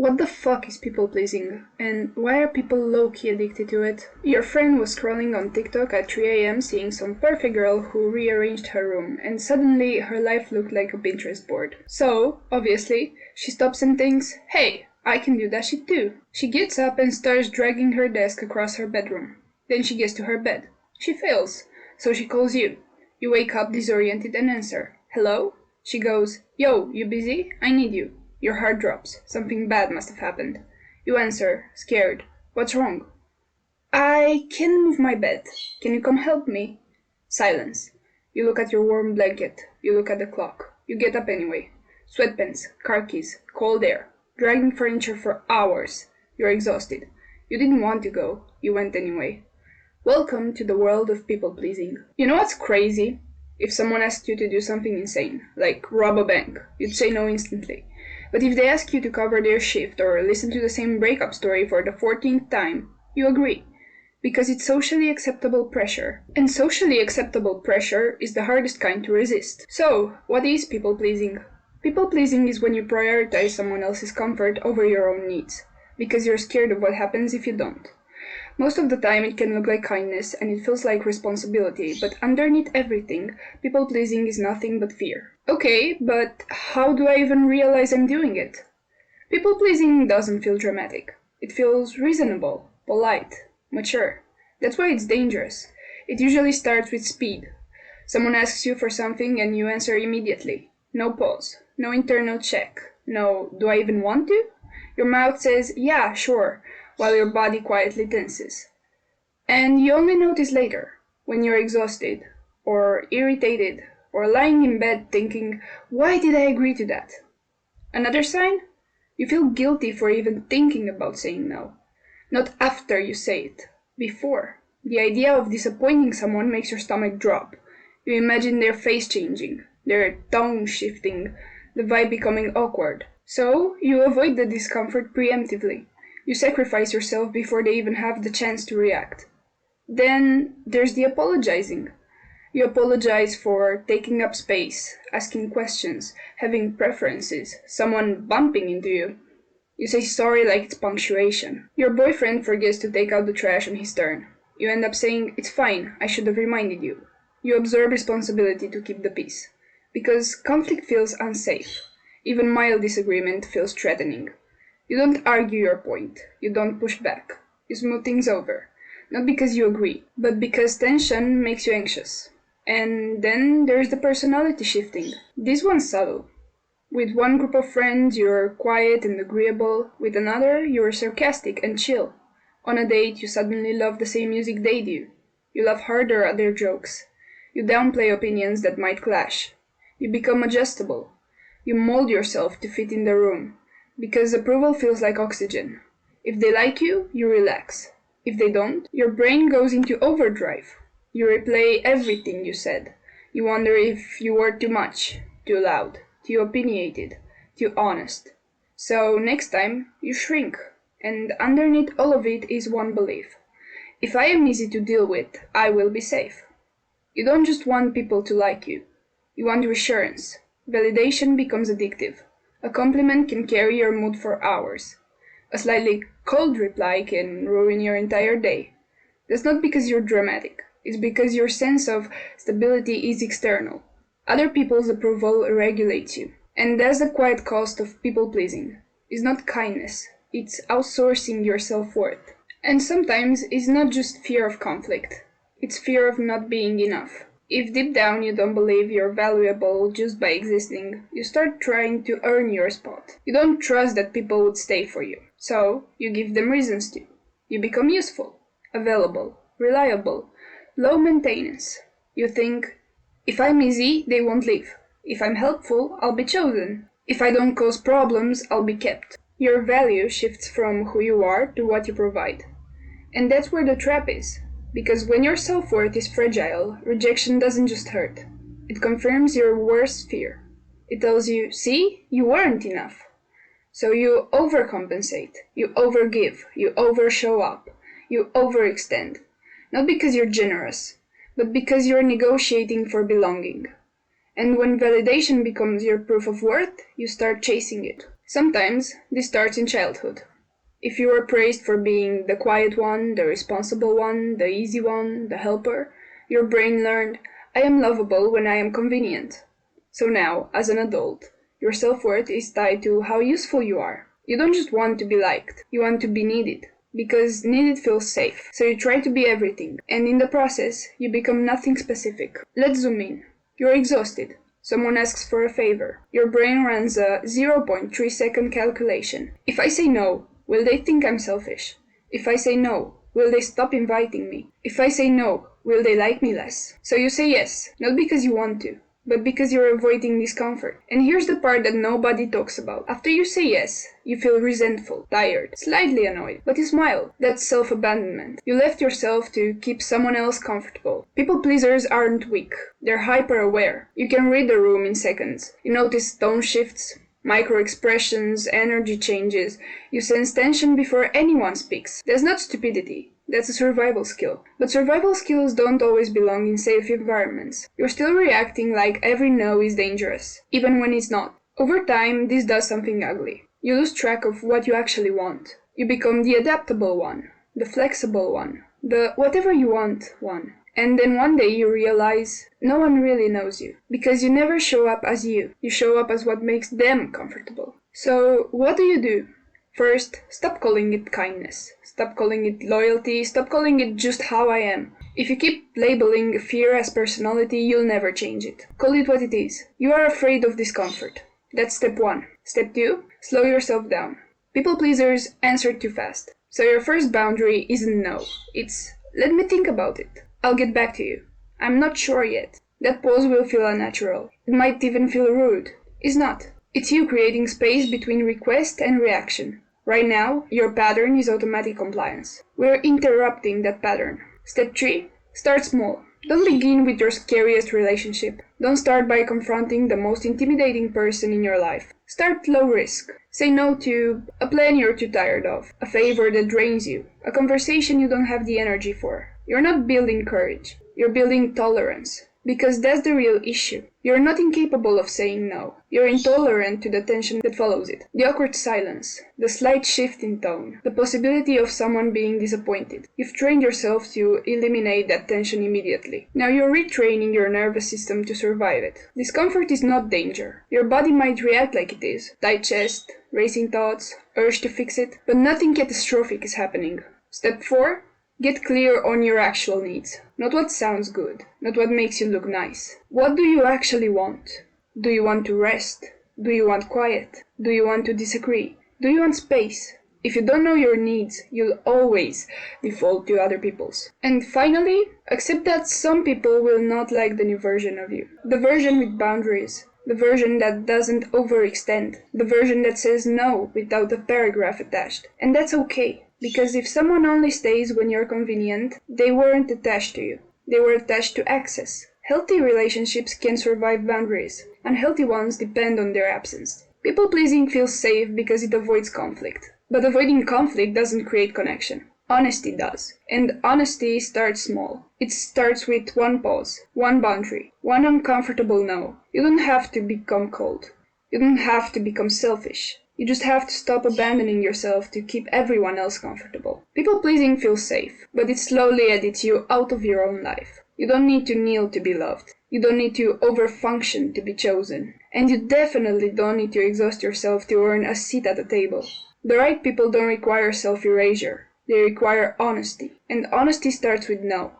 What the fuck is people pleasing? And why are people low-key addicted to it? Your friend was scrolling on TikTok at 3 a.m. seeing some perfect girl who rearranged her room, and suddenly her life looked like a Pinterest board. So, obviously, she stops and thinks, hey, I can do that shit too. She gets up and starts dragging her desk across her bedroom. Then she gets to her bed. She fails. So she calls you. You wake up disoriented and answer, hello? She goes, yo, you busy? I need you. Your heart drops. Something bad must have happened. You answer, scared. What's wrong? I can't move my bed. Can you come help me? Silence. You look at your warm blanket. You look at the clock. You get up anyway. Sweatpants, car keys, cold air, dragging furniture for hours. You're exhausted. You didn't want to go. You went anyway. Welcome to the world of people pleasing. You know what's crazy? If someone asked you to do something insane, like rob a bank, you'd say no instantly. But if they ask you to cover their shift or listen to the same breakup story for the 14th time, you agree. Because it's socially acceptable pressure. And socially acceptable pressure is the hardest kind to resist. So, what is people pleasing? People pleasing is when you prioritize someone else's comfort over your own needs, because you're scared of what happens if you don't. Most of the time it can look like kindness and it feels like responsibility, but underneath everything, people pleasing is nothing but fear. Okay, but how do I even realize I'm doing it? People pleasing doesn't feel dramatic. It feels reasonable, polite, mature. That's why it's dangerous. It usually starts with speed. Someone asks you for something and you answer immediately. No pause, no internal check, no, do I even want to? Your mouth says, yeah, sure, while your body quietly tenses. And you only notice later, when you're exhausted, or irritated, or lying in bed thinking, why did I agree to that? Another sign? You feel guilty for even thinking about saying no. Not after you say it, before. The idea of disappointing someone makes your stomach drop. You imagine their face changing, their tone shifting, the vibe becoming awkward. So, you avoid the discomfort preemptively. You sacrifice yourself before they even have the chance to react. Then, there's the apologizing. You apologize for taking up space, asking questions, having preferences, someone bumping into you. You say sorry like it's punctuation. Your boyfriend forgets to take out the trash on his turn. You end up saying, it's fine, I should have reminded you. You absorb responsibility to keep the peace. Because conflict feels unsafe. Even mild disagreement feels threatening. You don't argue your point. You don't push back. You smooth things over. Not because you agree, but because tension makes you anxious. And then there's the personality shifting. This one's subtle. With one group of friends, you're quiet and agreeable. With another, you're sarcastic and chill. On a date, you suddenly love the same music they do. You laugh harder at their jokes. You downplay opinions that might clash. You become adjustable. You mold yourself to fit in the room. Because approval feels like oxygen. If they like you, you relax. If they don't, your brain goes into overdrive. You replay everything you said. You wonder if you were too much, too loud, too opinionated, too honest. So next time, you shrink. And underneath all of it is one belief. If I am easy to deal with, I will be safe. You don't just want people to like you. You want reassurance. Validation becomes addictive. A compliment can carry your mood for hours. A slightly cold reply can ruin your entire day. That's not because you're dramatic. It's because your sense of stability is external. Other people's approval regulates you. And that's the quiet cost of people-pleasing. It's not kindness. It's outsourcing your self-worth. And sometimes it's not just fear of conflict. It's fear of not being enough. If deep down you don't believe you're valuable just by existing, you start trying to earn your spot. You don't trust that people would stay for you. So, you give them reasons to. You become useful, available, reliable, low maintenance. You think, if I'm easy, they won't leave. If I'm helpful, I'll be chosen. If I don't cause problems, I'll be kept. Your value shifts from who you are to what you provide. And that's where the trap is. Because when your self-worth is fragile, rejection doesn't just hurt. It confirms your worst fear. It tells you, see, you weren't enough. So you overcompensate, you overgive, you overshow up, you overextend. Not because you're generous, but because you're negotiating for belonging. And when validation becomes your proof of worth, you start chasing it. Sometimes this starts in childhood. If you were praised for being the quiet one, the responsible one, the easy one, the helper, your brain learned, I am lovable when I am convenient. So now, as an adult, your self-worth is tied to how useful you are. You don't just want to be liked, you want to be needed. Because needed feels safe, so you try to be everything, and in the process, you become nothing specific. Let's zoom in. You're exhausted. Someone asks for a favor. Your brain runs a 0.3-second calculation. If I say no, will they think I'm selfish? If I say no, will they stop inviting me? If I say no, will they like me less? So you say yes, not because you want to, but because you're avoiding discomfort. And here's the part that nobody talks about. After you say yes, you feel resentful, tired, slightly annoyed, but you smile. That's self-abandonment. You left yourself to keep someone else comfortable. People pleasers aren't weak. They're hyper-aware. You can read the room in seconds. You notice tone shifts, micro-expressions, energy changes. You sense tension before anyone speaks. That's not stupidity. That's a survival skill. But survival skills don't always belong in safe environments. You're still reacting like every no is dangerous, even when it's not. Over time, this does something ugly. You lose track of what you actually want. You become the adaptable one, the flexible one, the whatever you want one. And then one day you realize no one really knows you, because you never show up as you. You show up as what makes them comfortable. So what do? First, stop calling it kindness. Stop calling it loyalty. Stop calling it just how I am. If you keep labeling fear as personality, you'll never change it. Call it what it is. You are afraid of discomfort. That's step 1. Step 2, slow yourself down. People pleasers answer too fast. So your first boundary isn't no. It's, let me think about it. I'll get back to you. I'm not sure yet. That pause will feel unnatural. It might even feel rude. It's not. It's you creating space between request and reaction. Right now, your pattern is automatic compliance. We're interrupting that pattern. Step 3. Start small. Don't begin with your scariest relationship. Don't start by confronting the most intimidating person in your life. Start low risk. Say no to a plan you're too tired of, a favor that drains you, a conversation you don't have the energy for. You're not building courage. You're building tolerance. Because that's the real issue. You're not incapable of saying no. You're intolerant to the tension that follows it. The awkward silence, the slight shift in tone, the possibility of someone being disappointed. You've trained yourself to eliminate that tension immediately. Now you're retraining your nervous system to survive it. Discomfort is not danger. Your body might react like it is. Tight chest, racing thoughts, urge to fix it, but nothing catastrophic is happening. Step 4. Get clear on your actual needs. Not what sounds good, not what makes you look nice. What do you actually want? Do you want to rest? Do you want quiet? Do you want to disagree? Do you want space? If you don't know your needs, you'll always default to other people's. And finally, accept that some people will not like the new version of you. The version with boundaries. The version that doesn't overextend. The version that says no without a paragraph attached. And that's okay. Because if someone only stays when you're convenient, they weren't attached to you. They were attached to access. Healthy relationships can survive boundaries. Unhealthy ones depend on their absence. People-pleasing feels safe because it avoids conflict. But avoiding conflict doesn't create connection. Honesty does. And honesty starts small. It starts with one pause, one boundary, one uncomfortable no. You don't have to become cold. You don't have to become selfish. You just have to stop abandoning yourself to keep everyone else comfortable. People-pleasing feels safe, but it slowly edits you out of your own life. You don't need to kneel to be loved. You don't need to overfunction to be chosen. And you definitely don't need to exhaust yourself to earn a seat at the table. The right people don't require self-erasure. They require honesty. And honesty starts with no.